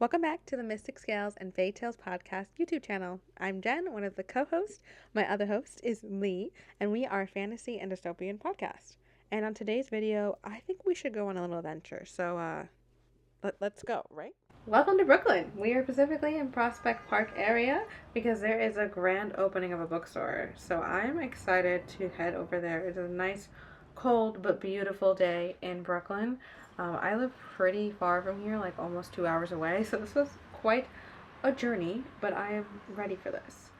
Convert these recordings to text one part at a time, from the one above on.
Welcome back to the Mystic Scales and Fae Tales podcast YouTube channel. I'm Jen, one of the co-hosts. My other host is Lee, and we are a fantasy and dystopian podcast. And on today's video, I think we should go on a little adventure. So, let's go, right? Welcome to Brooklyn. We are specifically in Prospect Park area because there is a grand opening of a bookstore. So I'm excited to head over there. It's a nice, cold but beautiful day in Brooklyn. I live pretty far from here, like almost 2 hours away, so this was quite a journey, but I am ready for this.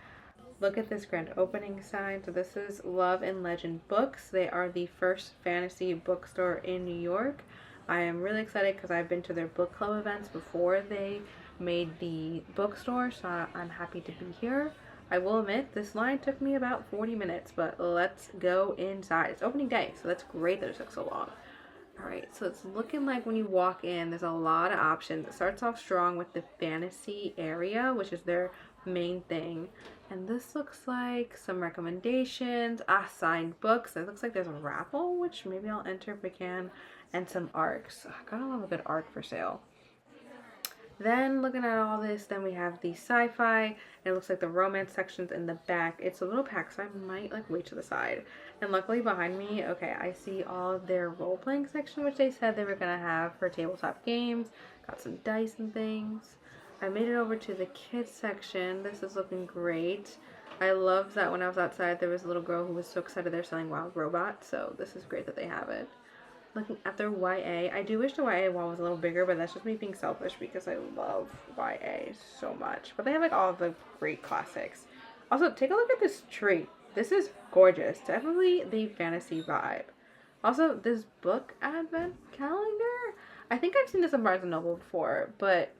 Look at this grand opening sign. So this is Love and Legend Books. They are the first fantasy bookstore in New York. I am really excited because I've been to their book club events before they made the bookstore, so I'm happy to be here. I will admit, this line took me about 40 minutes, but let's go inside. It's opening day, so that's great that it took so long. Alright, so it's looking like when you walk in, there's a lot of options. It starts off strong with the fantasy area, which is their main thing. And this looks like some recommendations, signed books. It looks like there's a raffle, which maybe I'll enter if I can, and some arcs. I gotta love a good arc for sale. Then looking at all this, then we have the sci-fi. It looks like the romance section's in the back. It's a little packed, so I might like wait to the side. And luckily behind me, okay, I see all of their role-playing section, which they said they were gonna have for tabletop games. Got some dice and things. I made it over to the kids section. This is looking great. I love that when I was outside, there was a little girl who was so excited they're selling Wild Robot. So this is great that they have it. Looking at their YA. I do wish the YA wall was a little bigger, but that's just me being selfish because I love YA so much. But they have like all of the great classics. Also, take a look at this tree. This is gorgeous. Definitely the fantasy vibe. Also, this book advent calendar. I think I've seen this in Barnes & Noble before, but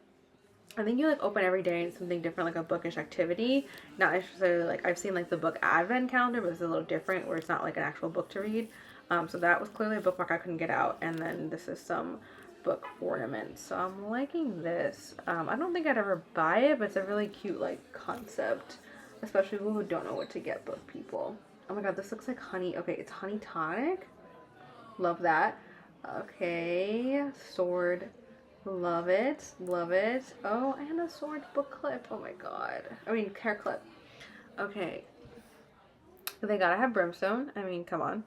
I think you like open every day and something different, like a bookish activity. Not necessarily like I've seen like the book advent calendar, but it's a little different where it's not like an actual book to read. So that was clearly a bookmark I couldn't get out. And then this is some book ornaments. So I'm liking this. I don't think I'd ever buy it, but it's a really cute like concept, especially people who don't know what to get book people. Oh my god, this looks like honey. Okay, it's honey tonic. Love that. Okay, sword. Love it. Love it. Oh, and a sword book clip. Oh my god. I mean, hair clip. Okay. They gotta have brimstone. I mean, come on.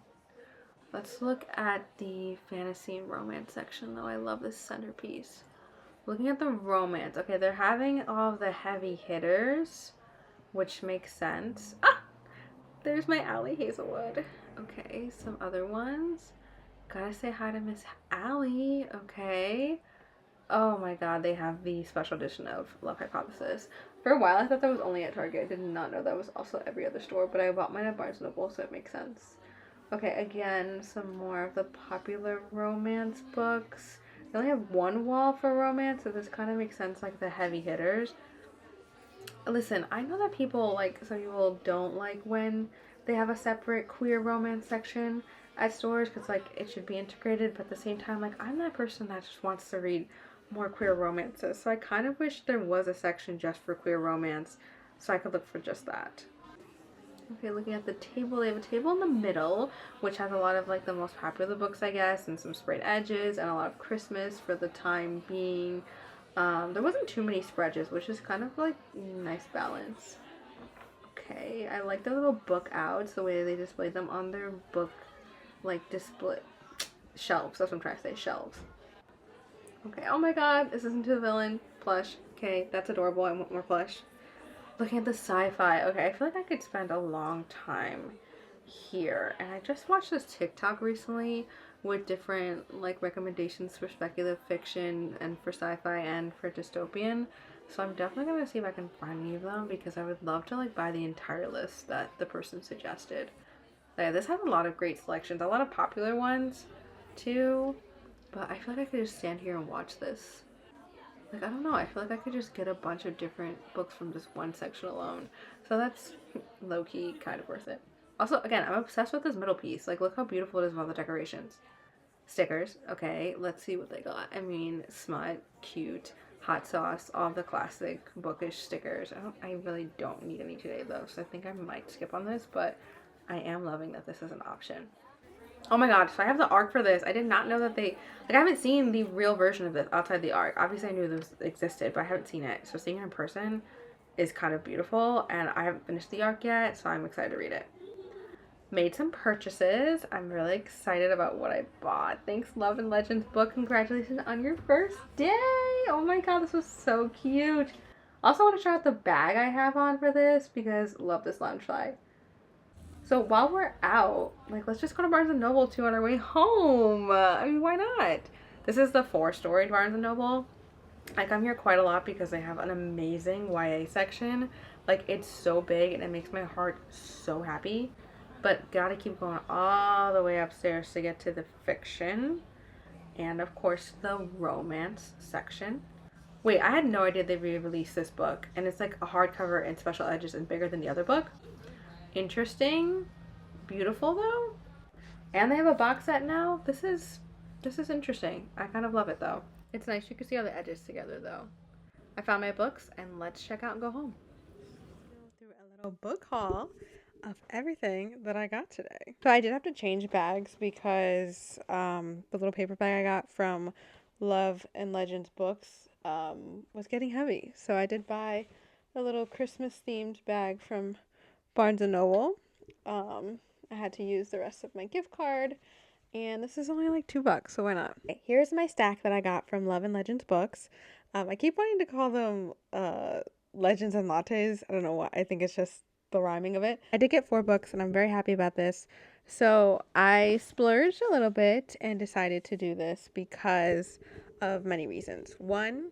Let's look at the fantasy and romance section, though. I love this centerpiece. Looking at the romance. Okay, they're having all of the heavy hitters, which makes sense. Ah! There's my Allie Hazelwood. Okay, some other ones. Gotta say hi to Miss Allie. Okay. Oh my god, they have the special edition of Love Hypothesis. For a while, I thought that was only at Target. I did not know that was also every other store, but I bought mine at Barnes & Noble, so it makes sense. Okay, again, some more of the popular romance books. They only have one wall for romance, so this kind of makes sense, like the heavy hitters. Listen, I know that people, like, some people don't like when they have a separate queer romance section at stores, because, like, it should be integrated, but at the same time, like, I'm that person that just wants to read more queer romances, so I kind of wish there was a section just for queer romance, so I could look for just that. Okay, looking at the table, they have a table in the middle, which has a lot of like the most popular books, I guess, and some sprayed edges, and a lot of Christmas for the time being. There wasn't too many spreads, which is kind of like nice balance. Okay, I like the little book outs, the way they displayed them on their book, like display shelves. That's what I'm trying to say, shelves. Okay, oh my god, this isn't a villain plush. Okay, that's adorable. I want more plush. Looking at the sci-fi. Okay, I feel like I could spend a long time here. And I just watched this TikTok recently with different like recommendations for speculative fiction and for sci-fi and for dystopian. So I'm definitely gonna see if I can find any of them because I would love to like buy the entire list that the person suggested. Yeah, this has a lot of great selections, a lot of popular ones too. But I feel like I could just stand here and watch this. Like, I don't know, I feel like I could just get a bunch of different books from just one section alone. So that's low-key kind of worth it. Also, again, I'm obsessed with this middle piece. Like, look how beautiful it is with all the decorations. Stickers. Okay, let's see what they got. I mean, smut, cute, hot sauce, all the classic bookish stickers. I really don't need any today, though, so I think I might skip on this, but I am loving that this is an option. Oh my god, so I have the art for this. I did not know that I haven't seen the real version of this outside the art. Obviously I knew this existed, but I haven't seen it. So seeing it in person is kind of beautiful, and I haven't finished the arc yet, so I'm excited to read it. Made some purchases. I'm really excited about what I bought. Thanks, Love and Legends book. Congratulations on your first day. Oh my god, this was so cute. Also want to show out the bag I have on for this because love this loungefly. So while we're out, like, let's just go to Barnes and Noble too on our way home. I mean, why not? This is the 4-story Barnes and Noble. I come here quite a lot because they have an amazing YA section. Like, it's so big and it makes my heart so happy. But gotta keep going all the way upstairs to get to the fiction. And of course, the romance section. Wait, I had no idea they re-released this book. And it's like a hardcover and special edges and bigger than the other book. Interesting. Beautiful though. And they have a box set now. This is interesting. I kind of love it though. It's nice you can see all the edges together though. I found my books and let's check out and go home. Go through a little book haul of everything that I got today. So I did have to change bags because the little paper bag I got from Love and Legends books was getting heavy. So I did buy a little Christmas themed bag from Barnes and Noble. I had to use the rest of my gift card, and this is only like $2, so why not? Okay, here's my stack that I got from Love and Legends books. I keep wanting to call them Legends and Lattes. I don't know why. I think it's just the rhyming of it. I did get 4 books, and I'm very happy about this. So I splurged a little bit and decided to do this because of many reasons. One,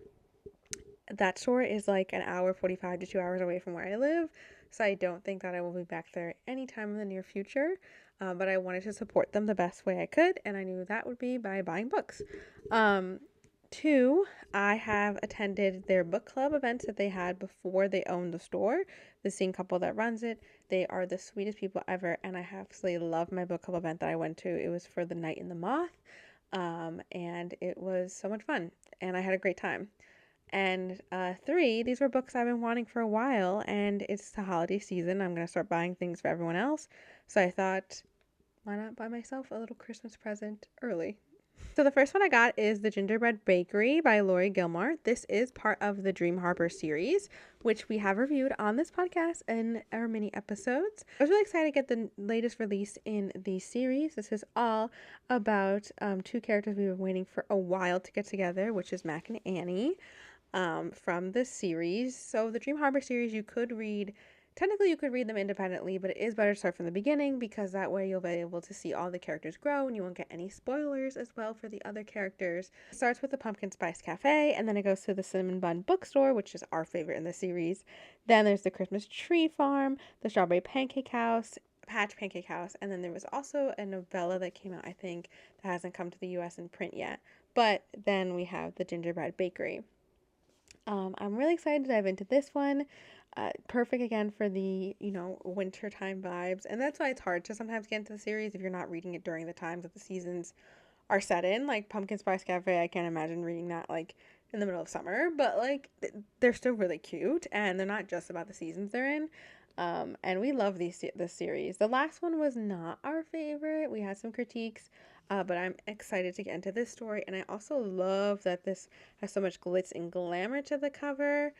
that store is like an hour 45 to 2 hours away from where I live, so I don't think that I will be back there anytime in the near future. But I wanted to support them the best way I could, and I knew that would be by buying books. Two, I have attended their book club events that they had before they owned the store. The same couple that runs it, they are the sweetest people ever, and I absolutely love my book club event that I went to. It was for The Night in the Moth, and it was so much fun, and I had a great time. And 3, these were books I've been wanting for a while, and it's the holiday season. I'm going to start buying things for everyone else. So I thought, why not buy myself a little Christmas present early? So the first one I got is The Gingerbread Bakery by Lori Gilmore. This is part of the Dream Harbor series, which we have reviewed on this podcast in our mini episodes. I was really excited to get the latest release in the series. This is all about 2 characters we've been waiting for a while to get together, which is Mac and Annie. From this series. So the Dream Harbor series, technically you could read them independently, but it is better to start from the beginning because that way you'll be able to see all the characters grow and you won't get any spoilers as well for the other characters. It starts with the Pumpkin Spice Cafe, and then it goes to the Cinnamon Bun Bookstore, which is our favorite in the series. Then there's the Christmas Tree Farm, the Strawberry Pancake House, Patch Pancake House, and then there was also a novella that came out, I think, that hasn't come to the US in print yet. But then we have the Gingerbread Bakery. I'm really excited to dive into this one. Perfect again for the, wintertime vibes. And that's why it's hard to sometimes get into the series if you're not reading it during the times that the seasons are set in. Like Pumpkin Spice Cafe, I can't imagine reading that like in the middle of summer, but like they're still really cute and they're not just about the seasons they're in. And we love this series. The last one was not our favorite. We had some critiques, but I'm excited to get into this story. And I also love that this has so much glitz and glamour to the cover.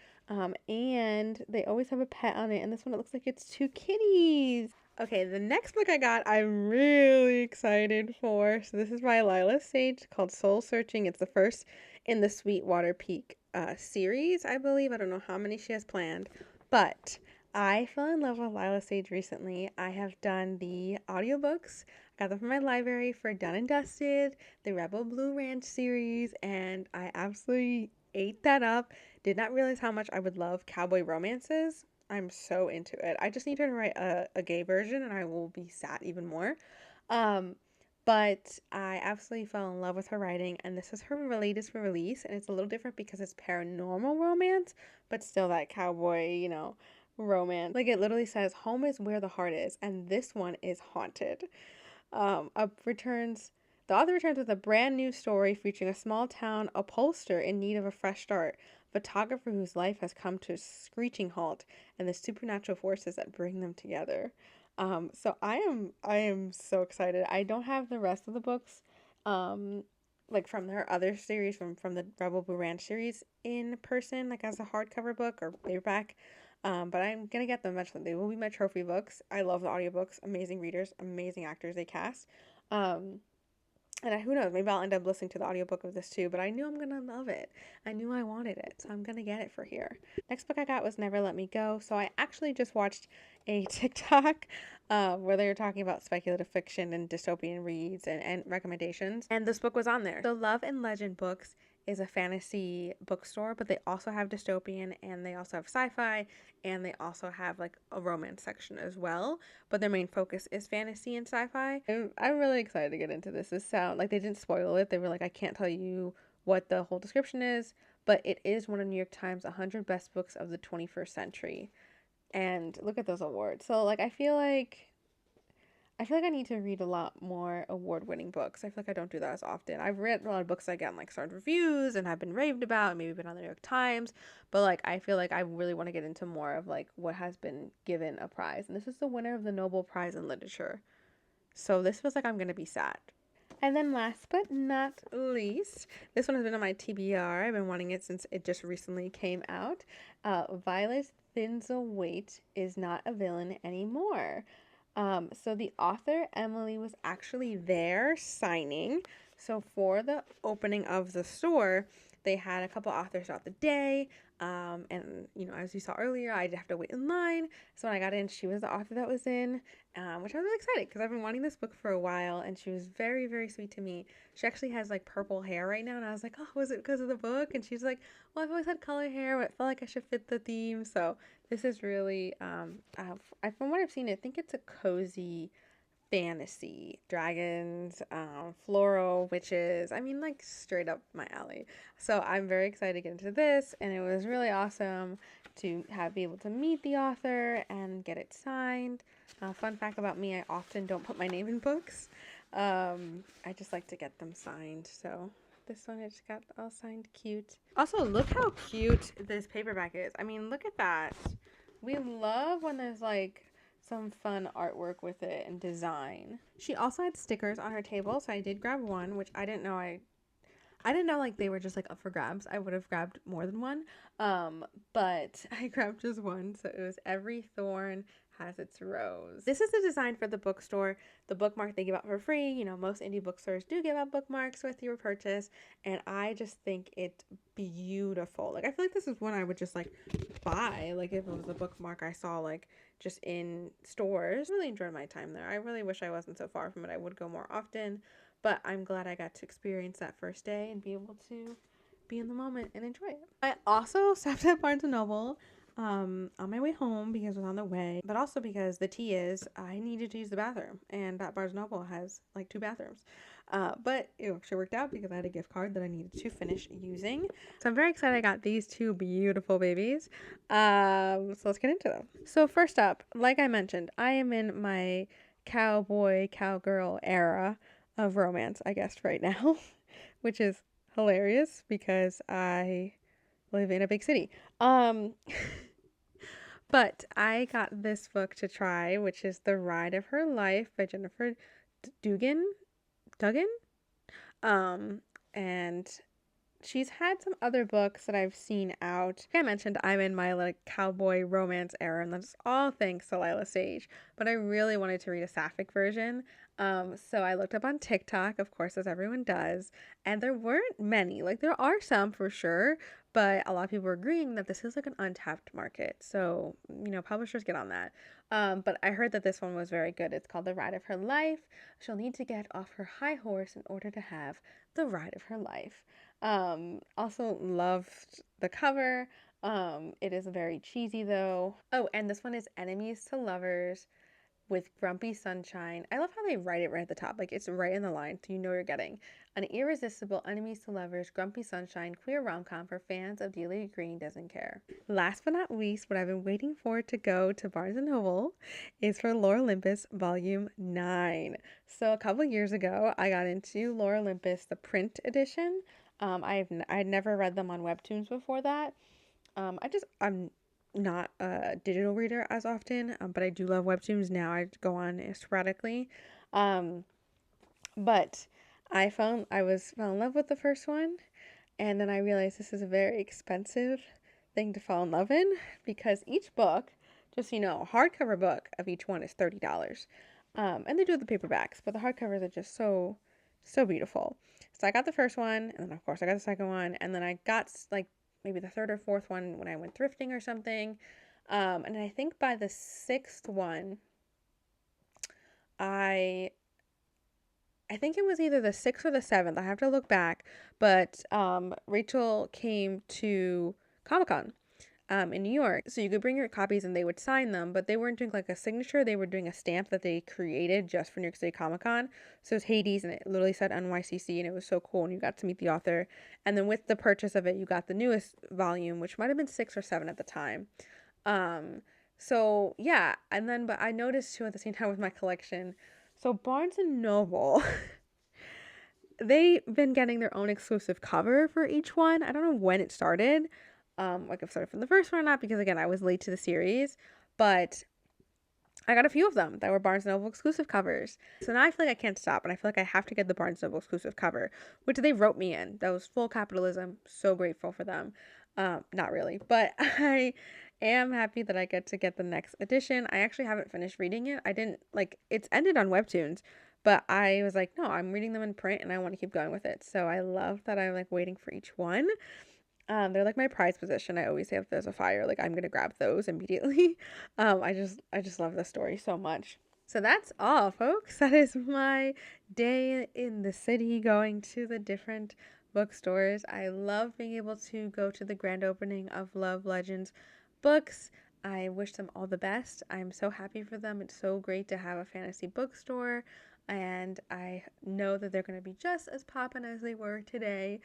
And they always have a pet on it. And this one, it looks like it's 2 kitties. Okay, the next book I got, I'm really excited for. So this is by Lila Sage called Soul Searching. It's the first in the Sweetwater Peak series, I believe. I don't know how many she has planned, but I fell in love with Lila Sage recently. I have done the audiobooks. I got them from my library for Done and Dusted, the Rebel Blue Ranch series, and I absolutely ate that up. Did not realize how much I would love cowboy romances. I'm so into it. I just need her to write a gay version and I will be sad even more. Um, but I absolutely fell in love with her writing, and this is her latest release, and it's a little different because it's paranormal romance, but still that cowboy, romance. Like it literally says, home is where the heart is, and this one is haunted. The author returns with a brand new story featuring a small town upholsterer in need of a fresh start, a photographer whose life has come to a screeching halt, and the supernatural forces that bring them together. So I am so excited. I don't have the rest of the books, um, like from her other series, from the Rebel Blue Ranch series in person, like as a hardcover book or paperback. But I'm gonna get them eventually. They will be my trophy books. I love the audiobooks. Amazing readers, amazing actors they cast. Um, and who knows, maybe I'll end up listening to the audiobook of this too, but I knew I'm gonna love it. I knew I wanted it, so I'm gonna get it for here. Next book I got was Never Let Me Go. So I actually just watched a TikTok where they were talking about speculative fiction and dystopian reads and recommendations. And this book was on there. The Love and Legend books is a fantasy bookstore, but they also have dystopian and they also have sci-fi and they also have like a romance section as well. But their main focus is fantasy and sci-fi. I'm really excited to get into this. This sound like they didn't spoil it. They were like, I can't tell you what the whole description is, but it is one of New York Times 100 best books of the 21st century. And look at those awards. So like I feel like I need to read a lot more award-winning books. I feel like I don't do that as often. I've read a lot of books I get in like starred reviews and have been raved about and maybe been on the New York Times, but like I feel like I really want to get into more of like what has been given a prize. And this is the winner of the Nobel Prize in Literature. So this feels like I'm going to be sad. And then last but not least, this one has been on my TBR. I've been wanting it since it just recently came out. Violet Thinselwaite is not a villain anymore. So the author, Emily, was actually there signing. So for the opening of the store, they had a couple authors throughout the day. And, you know, as you saw earlier, I'd have to wait in line. So when I got in, she was the author that was in, which I was really excited because I've been wanting this book for a while. And she was very, very sweet to me. She actually has like purple hair right now. And I was like, oh, was it because of the book? And she's like, well, I've always had color hair, but I felt like I should fit the theme. So this is really, from what I've seen, I think it's a cozy fantasy. Dragons, floral, witches. I mean, like straight up my alley. So I'm very excited to get into this, and it was really awesome to be able to meet the author and get it signed. Fun fact about me, I often don't put my name in books. I just like to get them signed. So this one I just got all signed cute. Also, look how cute this paperback is. I mean, look at that. We love when there's like some fun artwork with it and design. She also had stickers on her table, so I did grab one, which I didn't know like they were just like up for grabs. I would have grabbed more than one. But I grabbed just one. So it was every thorn has its rose. This is the design for the bookstore. The bookmark they give out for free. You know, most indie bookstores do give out bookmarks with your purchase, and I just think it's beautiful. Like I feel like this is one I would just like buy, like if it was a bookmark I saw like just in stores. I really enjoyed my time there. I really wish I wasn't so far from it. I would go more often, but I'm glad I got to experience that first day and be able to be in the moment and enjoy it. I also stopped at Barnes & Noble on my way home because I was on the way, but also because the tea is I needed to use the bathroom, and that Barnes & Noble has like 2 bathrooms. But it actually worked out because I had a gift card that I needed to finish using. So I'm very excited I got these 2 beautiful babies. So let's get into them. So first up, like I mentioned, I am in my cowboy, cowgirl era of romance, I guess, right now, which is hilarious because I live in a big city. But I got this book to try, which is The Ride of Her Life by Jennifer Dugan. Duggan? And she's had some other books that I've seen out. Like I mentioned, I'm in my like cowboy romance era, and that's all thanks to Lila Sage. But I really wanted to read a sapphic version. So I looked up on TikTok, of course, as everyone does, and there weren't many. Like there are some for sure, but a lot of people are agreeing that this is like an untapped market. So, you know, publishers get on that. But I heard that this one was very good. It's called The Ride of Her Life. She'll need to get off her high horse in order to have the ride of her life. Also loved the cover. It is very cheesy though. Oh, and this one is Enemies to Lovers with Grumpy Sunshine. I love how they write it right at the top. Like it's right in the line, so you know you're getting an irresistible Enemies to Lovers, Grumpy Sunshine, queer rom-com for fans of Delia Green Doesn't Care. Last but not least, what I've been waiting for to go to Barnes & Noble is for Lore Olympus Volume 9. So a couple years ago, I got into Lore Olympus, the print edition. I'd never read them on webtoons before that. I'm not a digital reader as often, but I do love webtoons now. I go on sporadically. Um, but fell in love with the first one, and then I realized this is a very expensive thing to fall in love in because each book, just so you know, a hardcover book of each one is $30. And they do the paperbacks, but the hardcovers are just so beautiful. So I got the first one, and then of course I got the second one, and then I got like maybe the third or fourth one when I went thrifting or something. And I think by the sixth one, I I think it was either the sixth or the seventh. I have to look back, but Rachel came to Comic Con in New York, so you could bring your copies and they would sign them. But they weren't doing like a signature; they were doing a stamp that they created just for New York City Comic Con. So it was Hades, and it literally said NYCC, and it was so cool. And you got to meet the author. And then with the purchase of it, you got the newest volume, which might have been 6 or 7 at the time. Um, so yeah, and then but I noticed too at the same time with my collection. So Barnes and Noble, they've been getting their own exclusive cover for each one. I don't know when it started. Like if it started from the first one or not, because again, I was late to the series, but I got a few of them that were Barnes Noble exclusive covers. So now I feel like I can't stop, and I feel like I have to get the Barnes Noble exclusive cover, which they wrote me in. That was full capitalism. So grateful for them. Not really, but I am happy that I get the next edition. I actually haven't finished reading it. I didn't like it's ended on Webtoons, but I was like, no, I'm reading them in print, and I want to keep going with it. So I love that I'm like waiting for each one. They're like my prized possession. I always say if there's a fire, like I'm gonna grab those immediately. I just love the story so much. So that's all, folks. That is my day in the city going to the different bookstores. I love being able to go to the grand opening of Love Legends books. I wish them all the best. I'm so happy for them. It's so great to have a fantasy bookstore, and I know that they're going to be just as poppin' as they were today.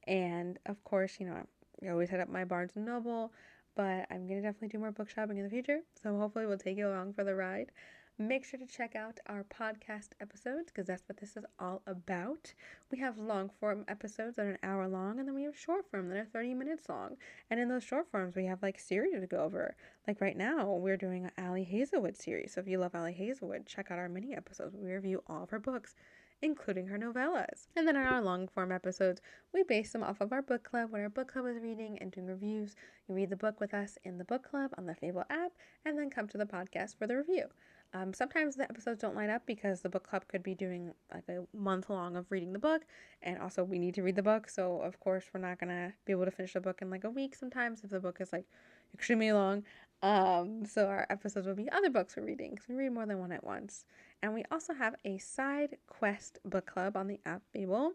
And of course, I always head up my Barnes and Noble, but I'm gonna definitely do more book shopping in the future. So hopefully, we'll take you along for the ride. Make sure to check out our podcast episodes because that's what this is all about. We have long form episodes that are an hour long, and then we have short form that are 30 minutes long. And in those short forms, we have like series to go over. Like right now, we're doing an Allie Hazelwood series. So if you love Allie Hazelwood, check out our mini episodes where we review all of her books, including her novellas. And then in our long form episodes, we base them off of our book club, what our book club is reading and doing reviews. You read the book with us in the book club on the Fable app, and then come to the podcast for the review. Sometimes the episodes don't line up because the book club could be doing like a month long of reading the book, and also we need to read the book. So of course we're not gonna be able to finish the book in like a week. Sometimes if the book is like extremely long, so our episodes will be other books we're reading because we read more than one at once. And we also have a side quest book club on the app Fable.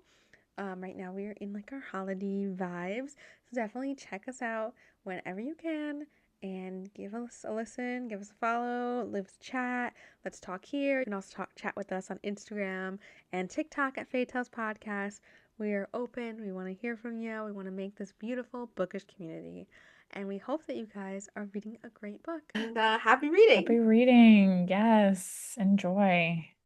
Right now we are in like our holiday vibes, so definitely check us out whenever you can and give us a listen, give us a follow, let's chat, let's talk here. You can also chat with us on Instagram and TikTok at Faye Tales Podcast. We are open. We want to hear from you. We want to make this beautiful bookish community. And we hope that you guys are reading a great book. And happy reading. Happy reading. Yes. Enjoy.